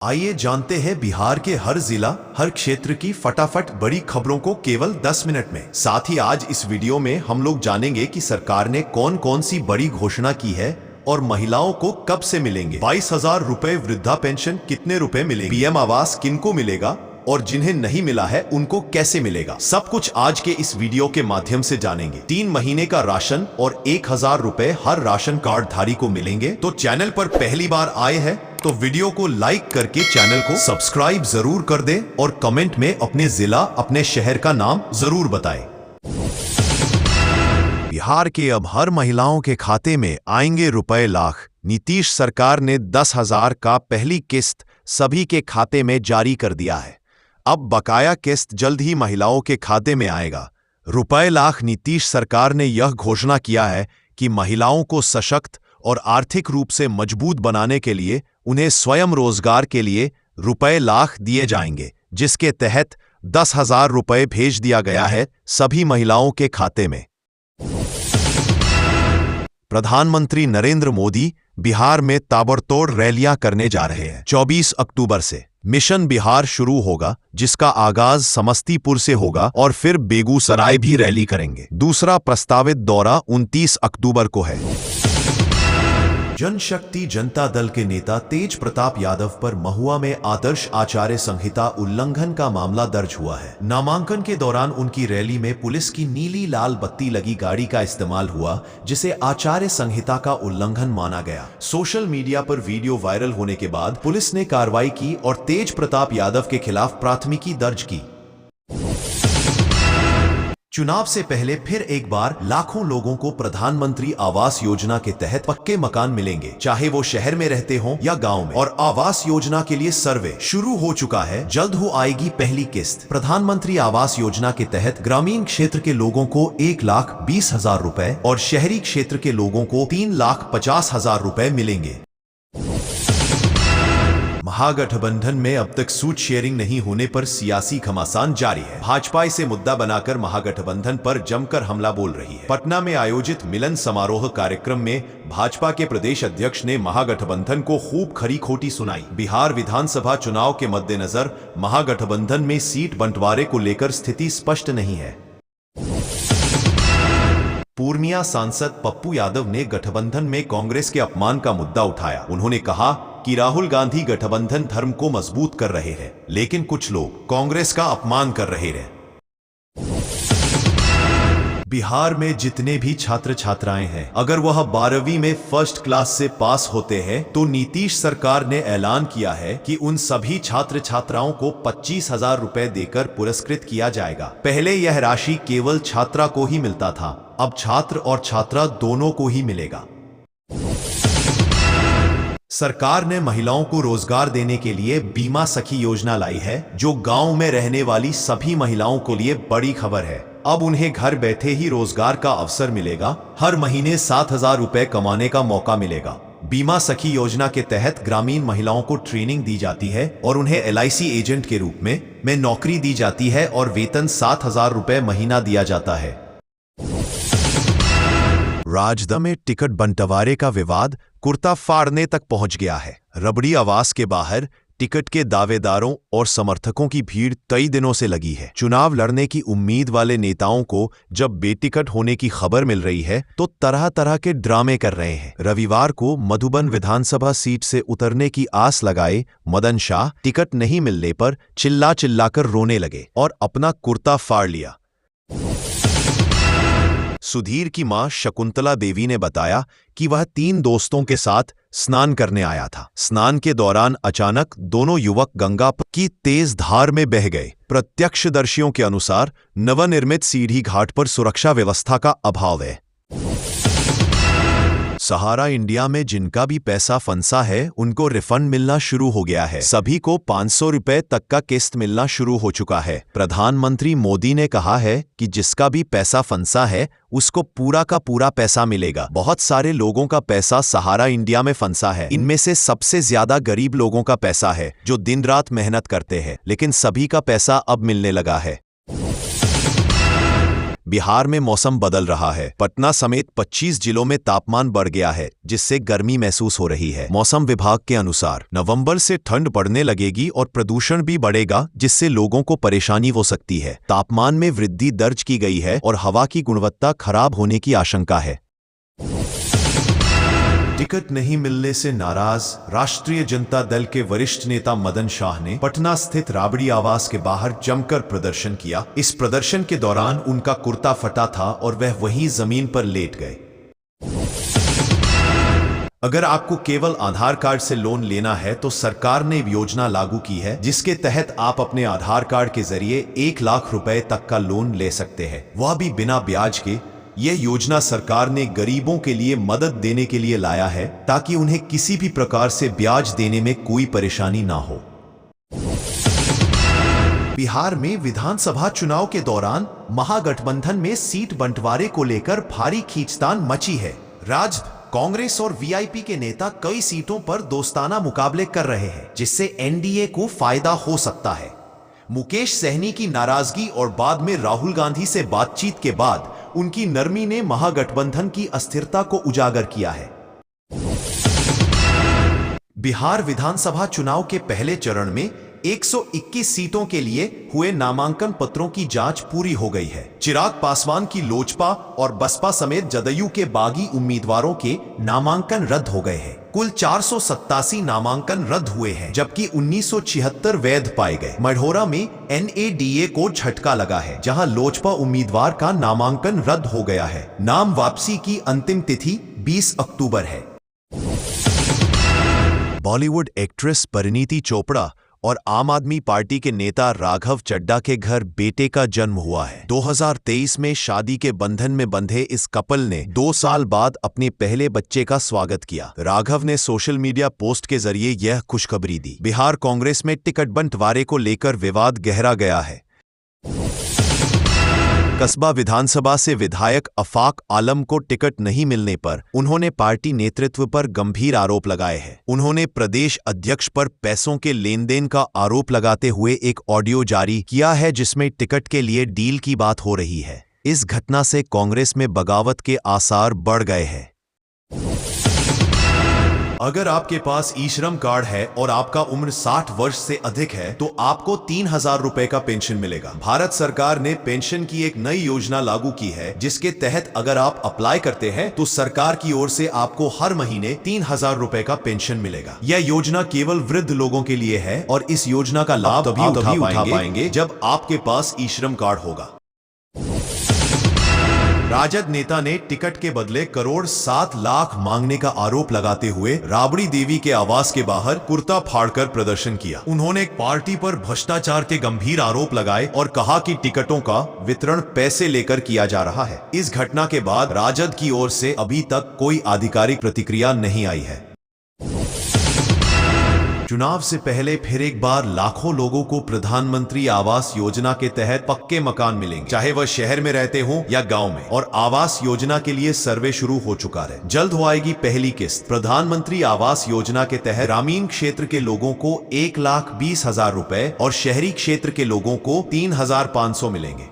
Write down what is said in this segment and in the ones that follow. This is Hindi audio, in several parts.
आइए जानते हैं बिहार के हर जिला हर क्षेत्र की फटाफट बड़ी खबरों को केवल 10 मिनट में। साथ ही आज इस वीडियो में हम लोग जानेंगे कि सरकार ने कौन कौन सी बड़ी घोषणा की है और महिलाओं को कब से मिलेंगे 22,000 रुपए वृद्धा पेंशन, कितने रुपए मिलेंगे, पीएम आवास किनको मिलेगा और जिन्हें नहीं मिला है उनको कैसे मिलेगा। सब कुछ आज के इस वीडियो के माध्यम से जानेंगे। 3 महीने का राशन और 1,000 रुपए हर राशन कार्ड धारी को मिलेंगे। तो चैनल पर पहली बार आए हैं तो वीडियो को लाइक करके चैनल को सब्सक्राइब जरूर कर दें और कमेंट में अपने जिला अपने शहर का नाम जरूर बताएं। बिहार के अब हर महिलाओं के खाते में आएंगे रुपए लाख। नीतीश सरकार ने 10,000 का पहली किस्त सभी के खाते में जारी कर दिया है। अब बकाया किस्त जल्द ही महिलाओं के खाते में आएगा। रुपए लाख। नीतीश सरकार ने यह घोषणा किया है कि महिलाओं को सशक्त और आर्थिक रूप से मजबूत बनाने के लिए उन्हें स्वयं रोजगार के लिए रुपए लाख दिए जाएंगे, जिसके तहत 10,000 रुपए भेज दिया गया है सभी महिलाओं के खाते में। प्रधानमंत्री नरेंद्र मोदी बिहार में ताबड़तोड़ रैलियां करने जा रहे हैं। 24 अक्टूबर से मिशन बिहार शुरू होगा, जिसका आगाज समस्तीपुर से होगा और फिर बेगूसराय भी रैली करेंगे। दूसरा प्रस्तावित दौरा 29 अक्टूबर को है। जनशक्ति जनता दल के नेता तेज प्रताप यादव पर महुआ में आदर्श आचार्य संहिता उल्लंघन का मामला दर्ज हुआ है। नामांकन के दौरान उनकी रैली में पुलिस की नीली लाल बत्ती लगी गाड़ी का इस्तेमाल हुआ, जिसे आचार्य संहिता का उल्लंघन माना गया। सोशल मीडिया पर वीडियो वायरल होने के बाद पुलिस ने कार्रवाई की और तेज प्रताप यादव के खिलाफ प्राथमिकी दर्ज की। चुनाव से पहले फिर एक बार लाखों लोगों को प्रधानमंत्री आवास योजना के तहत पक्के मकान मिलेंगे, चाहे वो शहर में रहते हों या गांव में। और आवास योजना के लिए सर्वे शुरू हो चुका है, जल्द हो आएगी पहली किस्त। प्रधानमंत्री आवास योजना के तहत ग्रामीण क्षेत्र के लोगों को 1,20,000 रुपए और शहरी क्षेत्र के लोगों को 3,50,000 रुपए मिलेंगे। महागठबंधन में अब तक सूट शेयरिंग नहीं होने पर सियासी घमासान जारी है। भाजपा इसे मुद्दा बनाकर महागठबंधन पर जमकर हमला बोल रही है। पटना में आयोजित मिलन समारोह कार्यक्रम में भाजपा के प्रदेश अध्यक्ष ने महागठबंधन को खूब खरी खोटी सुनाई। बिहार विधानसभा चुनाव के मद्देनजर महागठबंधन में सीट बंटवारे को लेकर स्थिति स्पष्ट नहीं है। पूर्णिया सांसद पप्पू यादव ने गठबंधन में कांग्रेस के अपमान का मुद्दा उठाया। उन्होंने कहा कि राहुल गांधी गठबंधन धर्म को मजबूत कर रहे हैं, लेकिन कुछ लोग कांग्रेस का अपमान कर रहे हैं। बिहार में जितने भी छात्र छात्राएं हैं, अगर वह 12वीं में फर्स्ट क्लास से पास होते हैं तो नीतीश सरकार ने ऐलान किया है कि उन सभी छात्र छात्राओं को 25,000 रुपए देकर पुरस्कृत किया जाएगा। पहले यह राशि केवल छात्रा को ही मिलता था, अब छात्र और छात्रा दोनों को ही मिलेगा। सरकार ने महिलाओं को रोजगार देने के लिए बीमा सखी योजना लाई है, जो गांव में रहने वाली सभी महिलाओं के लिए बड़ी खबर है। अब उन्हें घर बैठे ही रोजगार का अवसर मिलेगा। हर महीने 7,000 रुपए कमाने का मौका मिलेगा। बीमा सखी योजना के तहत ग्रामीण महिलाओं को ट्रेनिंग दी जाती है और उन्हें LIC एजेंट के रूप में नौकरी दी जाती है और वेतन 7,000 रुपए महीना दिया जाता है। राजद में टिकट बंटवारे का विवाद कुर्ता फाड़ने तक पहुंच गया है। रबड़ी आवास के बाहर टिकट के दावेदारों और समर्थकों की भीड़ कई दिनों से लगी है। चुनाव लड़ने की उम्मीद वाले नेताओं को जब बेटिकट होने की खबर मिल रही है तो तरह तरह के ड्रामे कर रहे हैं। रविवार को मधुबन विधानसभा सीट से उतरने की आस लगाए मदन शाह टिकट नहीं मिलने पर चिल्ला चिल्लाकर रोने लगे और अपना कुर्ता फाड़ लिया। सुधीर की मां शकुंतला देवी ने बताया कि वह 3 दोस्तों के साथ स्नान करने आया था। स्नान के दौरान अचानक दोनों युवक गंगा की तेज धार में बह गए। प्रत्यक्षदर्शियों के अनुसार नवनिर्मित सीढ़ी घाट पर सुरक्षा व्यवस्था का अभाव है। सहारा इंडिया में जिनका भी पैसा फंसा है उनको रिफंड मिलना शुरू हो गया है। सभी को 500 रुपए तक का किस्त मिलना शुरू हो चुका है। प्रधानमंत्री मोदी ने कहा है कि जिसका भी पैसा फंसा है उसको पूरा का पूरा पैसा मिलेगा। बहुत सारे लोगों का पैसा सहारा इंडिया में फंसा है। इनमें से सबसे ज्यादा गरीब लोगों का पैसा है जो दिन रात मेहनत करते हैं, लेकिन सभी का पैसा अब मिलने लगा है। बिहार में मौसम बदल रहा है। पटना समेत 25 जिलों में तापमान बढ़ गया है, जिससे गर्मी महसूस हो रही है। मौसम विभाग के अनुसार नवंबर से ठंड बढ़ने लगेगी और प्रदूषण भी बढ़ेगा, जिससे लोगों को परेशानी हो सकती है। तापमान में वृद्धि दर्ज की गई है और हवा की गुणवत्ता खराब होने की आशंका है। टिकट नहीं मिलने से नाराज राष्ट्रीय जनता दल के वरिष्ठ नेता मदन शाह ने पटना स्थित राबड़ी आवास के बाहर जमकर प्रदर्शन किया। इस प्रदर्शन के दौरान उनका कुर्ता फटा था और वह वहीं जमीन पर लेट गए। अगर आपको केवल आधार कार्ड से लोन लेना है तो सरकार ने योजना लागू की है, जिसके तहत आप अपने आधार कार्ड के जरिए 1 लाख रुपए तक का लोन ले सकते हैं, वह भी बिना ब्याज के। यह योजना सरकार ने गरीबों के लिए मदद देने के लिए लाया है, ताकि उन्हें किसी भी प्रकार से ब्याज देने में कोई परेशानी ना हो। बिहार में विधानसभा चुनाव के दौरान महागठबंधन में सीट बंटवारे को लेकर भारी खींचतान मची है। राजद, कांग्रेस और वीआईपी के नेता कई सीटों पर दोस्ताना मुकाबले कर रहे हैं, जिससे एनडीए को फायदा हो सकता है। मुकेश सहनी की नाराजगी और बाद में राहुल गांधी से बातचीत के बाद उनकी नरमी ने महागठबंधन की अस्थिरता को उजागर किया है। बिहार विधानसभा चुनाव के पहले चरण में 121 सीटों के लिए हुए नामांकन पत्रों की जांच पूरी हो गई है। चिराग पासवान की लोजपा और बसपा समेत जदयू के बागी उम्मीदवारों के नामांकन रद्द हो गए हैं। कुल 487 नामांकन रद्द हुए हैं, जबकि 1976 वैध पाए गए। मढ़ौरा में एनएडीए को झटका लगा है, जहां लोजपा उम्मीदवार का नामांकन रद्द हो गया है। नाम वापसी की अंतिम तिथि 20 अक्टूबर है। बॉलीवुड एक्ट्रेस परिणीति चोपड़ा और आम आदमी पार्टी के नेता राघव चड्ढा के घर बेटे का जन्म हुआ है। 2023 में शादी के बंधन में बंधे इस कपल ने 2 साल बाद अपने पहले बच्चे का स्वागत किया। राघव ने सोशल मीडिया पोस्ट के जरिए यह खुशखबरी दी। बिहार कांग्रेस में टिकट बंटवारे को लेकर विवाद गहरा गया है। कस्बा विधानसभा से विधायक अफाक आलम को टिकट नहीं मिलने पर उन्होंने पार्टी नेतृत्व पर गंभीर आरोप लगाए हैं। उन्होंने प्रदेश अध्यक्ष पर पैसों के लेन देन का आरोप लगाते हुए एक ऑडियो जारी किया है, जिसमें टिकट के लिए डील की बात हो रही है। इस घटना से कांग्रेस में बगावत के आसार बढ़ गए हैं। अगर आपके पास ई श्रम कार्ड है और आपका उम्र 60 वर्ष से अधिक है तो आपको 3000 रुपए का पेंशन मिलेगा। भारत सरकार ने पेंशन की एक नई योजना लागू की है, जिसके तहत अगर आप अप्लाई करते हैं तो सरकार की ओर से आपको हर महीने 3000 रुपए का पेंशन मिलेगा। यह योजना केवल वृद्ध लोगों के लिए है और इस योजना का लाभ तभी उठा पाएंगे जब आपके पास ई श्रम कार्ड होगा। राजद नेता ने टिकट के बदले करोड़ 7 लाख मांगने का आरोप लगाते हुए राबड़ी देवी के आवास के बाहर कुर्ता फाड़कर प्रदर्शन किया। उन्होंने पार्टी पर भ्रष्टाचार के गंभीर आरोप लगाए और कहा कि टिकटों का वितरण पैसे लेकर किया जा रहा है। इस घटना के बाद राजद की ओर से अभी तक कोई आधिकारिक प्रतिक्रिया नहीं आई है। चुनाव से पहले फिर एक बार लाखों लोगों को प्रधानमंत्री आवास योजना के तहत पक्के मकान मिलेंगे, चाहे वह शहर में रहते हो या गांव में। और आवास योजना के लिए सर्वे शुरू हो चुका है। जल्द हो आएगी पहली किस्त। प्रधानमंत्री आवास योजना के तहत ग्रामीण क्षेत्र के लोगों को 1,20,000 रुपए और शहरी क्षेत्र के लोगों को 3,500 मिलेंगे।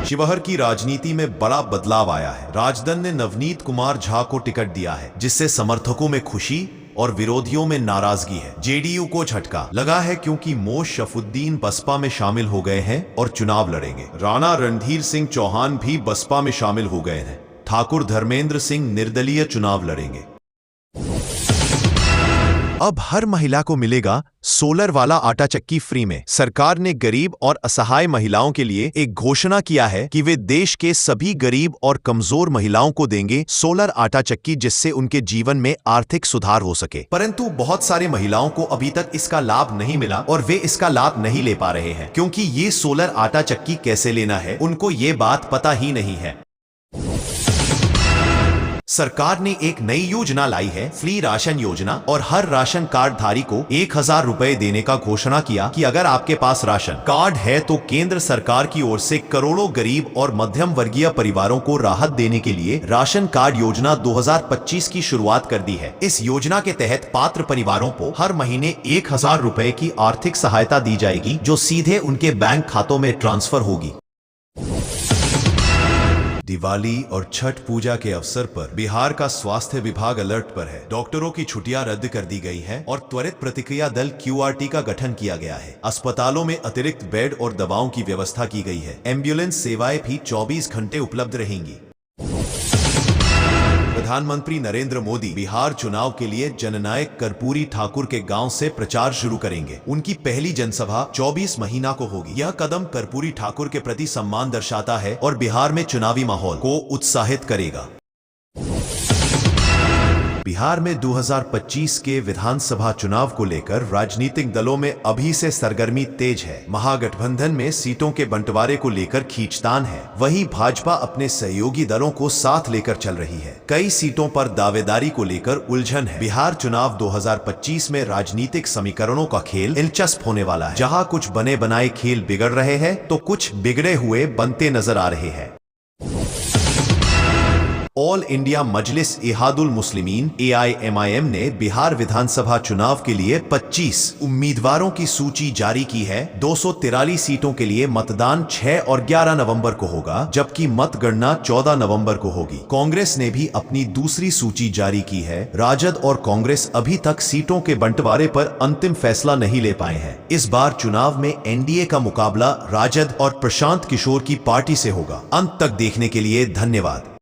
शिवहर की राजनीति में बड़ा बदलाव आया है। राजद ने नवनीत कुमार झा को टिकट दिया है, जिससे समर्थकों में खुशी और विरोधियों में नाराजगी है। जेडीयू को झटका लगा है, क्योंकि मोशरफुद्दीन बसपा में शामिल हो गए हैं और चुनाव लड़ेंगे। राणा रणधीर सिंह चौहान भी बसपा में शामिल हो गए हैं। ठाकुर धर्मेंद्र सिंह निर्दलीय चुनाव लड़ेंगे। अब हर महिला को मिलेगा सोलर वाला आटा चक्की फ्री में। सरकार ने गरीब और असहाय महिलाओं के लिए एक घोषणा किया है कि वे देश के सभी गरीब और कमजोर महिलाओं को देंगे सोलर आटा चक्की, जिससे उनके जीवन में आर्थिक सुधार हो सके। परंतु बहुत सारे महिलाओं को अभी तक इसका लाभ नहीं मिला और वे इसका लाभ नहीं ले पा रहे हैं, क्योंकि ये सोलर आटा चक्की कैसे लेना है उनको ये बात पता ही नहीं है। सरकार ने एक नई योजना लाई है, फ्री राशन योजना, और हर राशन कार्ड धारी को 1000 रुपए देने का घोषणा किया कि अगर आपके पास राशन कार्ड है तो केंद्र सरकार की ओर से करोड़ों गरीब और मध्यम वर्गीय परिवारों को राहत देने के लिए राशन कार्ड योजना 2025 की शुरुआत कर दी है। इस योजना के तहत पात्र परिवारों को हर महीने 1000 रुपए की आर्थिक सहायता दी जाएगी, जो सीधे उनके बैंक खातों में ट्रांसफर होगी। दिवाली और छठ पूजा के अवसर पर बिहार का स्वास्थ्य विभाग अलर्ट पर है। डॉक्टरों की छुट्टियां रद्द कर दी गई हैं और त्वरित प्रतिक्रिया दल QRT का गठन किया गया है। अस्पतालों में अतिरिक्त बेड और दवाओं की व्यवस्था की गई है। एम्बुलेंस सेवाएं भी 24 घंटे उपलब्ध रहेंगी। प्रधानमंत्री नरेंद्र मोदी बिहार चुनाव के लिए जननायक कर्पूरी ठाकुर के गांव से प्रचार शुरू करेंगे। उनकी पहली जनसभा 24 महीना को होगी। यह कदम कर्पूरी ठाकुर के प्रति सम्मान दर्शाता है और बिहार में चुनावी माहौल को उत्साहित करेगा। बिहार में 2025 के विधानसभा चुनाव को लेकर राजनीतिक दलों में अभी से सरगर्मी तेज है। महागठबंधन में सीटों के बंटवारे को लेकर खींचतान है। वहीं भाजपा अपने सहयोगी दलों को साथ लेकर चल रही है। कई सीटों पर दावेदारी को लेकर उलझन है। बिहार चुनाव 2025 में राजनीतिक समीकरणों का खेल दिलचस्प होने वाला है। जहां कुछ बने बनाए खेल बिगड़ रहे हैं तो कुछ बिगड़े हुए बनते नजर आ रहे हैं। ऑल इंडिया मजलिस इहादुल मुस्लिमीन AIMIM ने बिहार विधानसभा चुनाव के लिए 25 उम्मीदवारों की सूची जारी की है। 243 सीटों के लिए मतदान 6 और 11 नवंबर को होगा, जबकि मतगणना 14 नवंबर को होगी। कांग्रेस ने भी अपनी दूसरी सूची जारी की है। राजद और कांग्रेस अभी तक सीटों के बंटवारे पर अंतिम फैसला नहीं ले पाए हैं। इस बार चुनाव में NDA का मुकाबला राजद और प्रशांत किशोर की पार्टी से होगा। अंत तक देखने के लिए धन्यवाद।